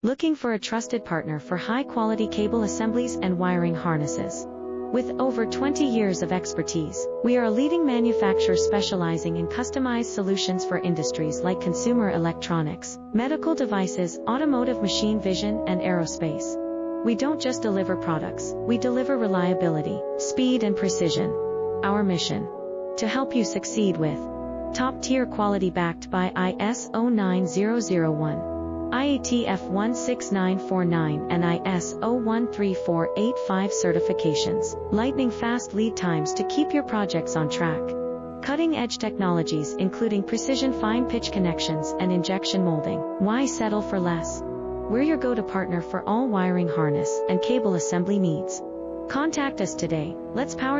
Looking for a trusted partner for high-quality cable assemblies and wiring harnesses? With over 20 years of expertise, we are a leading manufacturer specializing in customized solutions for industries like consumer electronics, medical devices, automotive machine vision, and aerospace. We don't just deliver products, we deliver reliability, speed, and precision. Our mission: to help you succeed with top-tier quality backed by ISO 9001, IATF 16949 and ISO 13485 certifications, lightning-fast lead times to keep your projects on track. Cutting-edge technologies including precision fine-pitch connections and injection molding. Why settle for less? We're your go-to partner for all wiring harness and cable assembly needs. Contact us today. Let's power